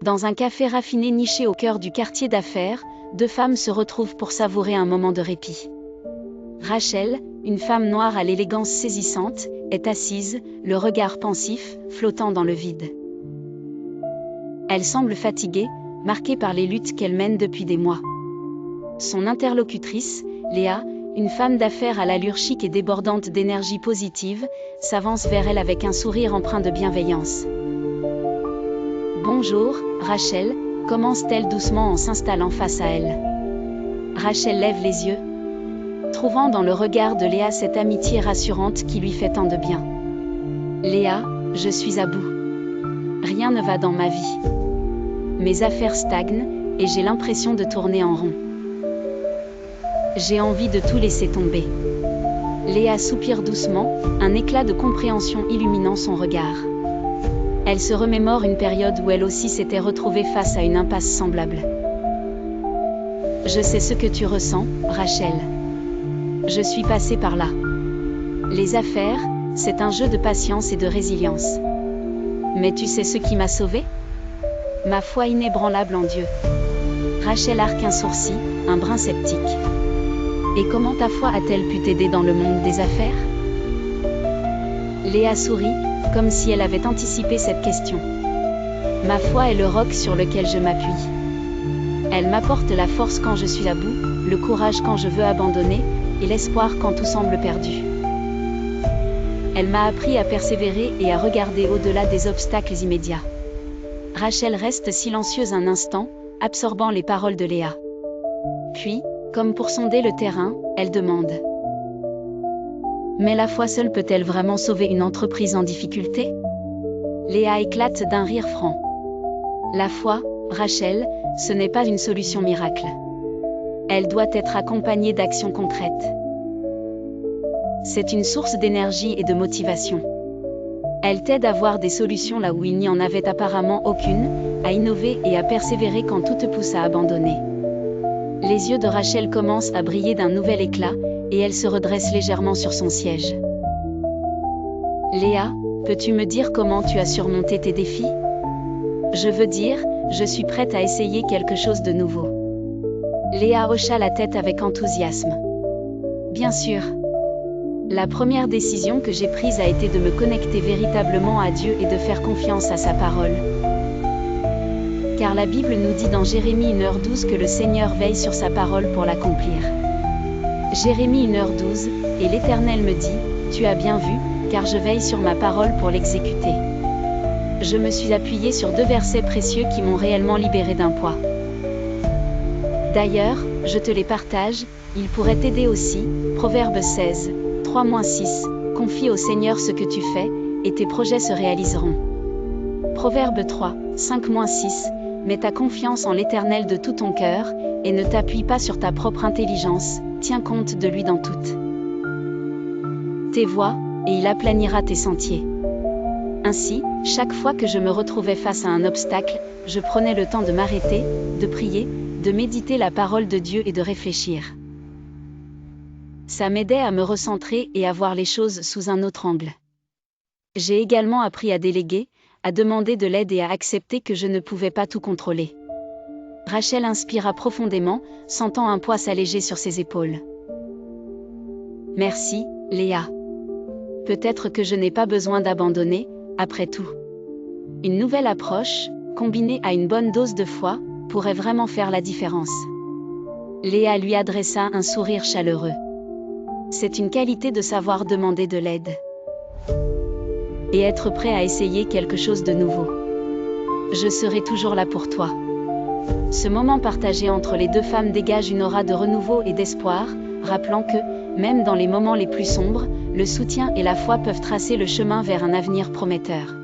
Dans un café raffiné niché au cœur du quartier d'affaires, deux femmes se retrouvent pour savourer un moment de répit. Rachel, une femme noire à l'élégance saisissante, est assise, le regard pensif, flottant dans le vide. Elle semble fatiguée, marquée par les luttes qu'elle mène depuis des mois. Son interlocutrice, Léa, une femme d'affaires à l'allure chic et débordante d'énergie positive, s'avance vers elle avec un sourire empreint de bienveillance. « Bonjour, Rachel », commence-t-elle doucement en s'installant face à elle. Rachel lève les yeux, trouvant dans le regard de Léa cette amitié rassurante qui lui fait tant de bien. « Léa, je suis à bout. Rien ne va dans ma vie. Mes affaires stagnent, et j'ai l'impression de tourner en rond. J'ai envie de tout laisser tomber. » Léa soupire doucement, un éclat de compréhension illuminant son regard. Elle se remémore une période où elle aussi s'était retrouvée face à une impasse semblable. « Je sais ce que tu ressens, Rachel. Je suis passée par là. Les affaires, c'est un jeu de patience et de résilience. Mais tu sais ce qui m'a sauvée ? Ma foi inébranlable en Dieu. » Rachel arque un sourcil, un brin sceptique. « Et comment ta foi a-t-elle pu t'aider dans le monde des affaires ?» Léa sourit, comme si elle avait anticipé cette question. « Ma foi est le roc sur lequel je m'appuie. Elle m'apporte la force quand je suis à bout, le courage quand je veux abandonner, et l'espoir quand tout semble perdu. Elle m'a appris à persévérer et à regarder au-delà des obstacles immédiats. » Rachel reste silencieuse un instant, absorbant les paroles de Léa. Puis, comme pour sonder le terrain, elle demande. « Mais la foi seule peut-elle vraiment sauver une entreprise en difficulté ?» Léa éclate d'un rire franc. « La foi, Rachel, ce n'est pas une solution miracle. Elle doit être accompagnée d'actions concrètes. C'est une source d'énergie et de motivation. Elle t'aide à voir des solutions là où il n'y en avait apparemment aucune, à innover et à persévérer quand tout te pousse à abandonner. » Les yeux de Rachel commencent à briller d'un nouvel éclat, et elle se redresse légèrement sur son siège. « Léa, peux-tu me dire comment tu as surmonté tes défis ? Je veux dire, je suis prête à essayer quelque chose de nouveau. » Léa hocha la tête avec enthousiasme. « Bien sûr. La première décision que j'ai prise a été de me connecter véritablement à Dieu et de faire confiance à sa parole. Car la Bible nous dit dans Jérémie 1h12 que le Seigneur veille sur sa parole pour l'accomplir. Jérémie 1h12, et l'Éternel me dit, tu as bien vu, car je veille sur ma parole pour l'exécuter. Je me suis appuyée sur 2 versets précieux qui m'ont réellement libérée d'un poids. D'ailleurs, je te les partage, ils pourraient t'aider aussi. Proverbe 16, 3-6, confie au Seigneur ce que tu fais, et tes projets se réaliseront. Proverbe 3, 5-6, mets ta confiance en l'Éternel de tout ton cœur, et ne t'appuie pas sur ta propre intelligence, tiens compte de lui dans toutes tes voies, et il aplanira tes sentiers. Ainsi, chaque fois que je me retrouvais face à un obstacle, je prenais le temps de m'arrêter, de prier, de méditer la parole de Dieu et de réfléchir. Ça m'aidait à me recentrer et à voir les choses sous un autre angle. J'ai également appris à déléguer, à demander de l'aide et à accepter que je ne pouvais pas tout contrôler. Rachel inspira profondément, sentant un poids s'alléger sur ses épaules. Merci, Léa. Peut-être que je n'ai pas besoin d'abandonner, après tout. Une nouvelle approche, combinée à une bonne dose de foi, pourrait vraiment faire la différence. Léa lui adressa un sourire chaleureux. C'est une qualité de savoir demander de l'aide. Et être prêt à essayer quelque chose de nouveau. Je serai toujours là pour toi. Ce moment partagé entre les deux femmes dégage une aura de renouveau et d'espoir, rappelant que, même dans les moments les plus sombres, le soutien et la foi peuvent tracer le chemin vers un avenir prometteur.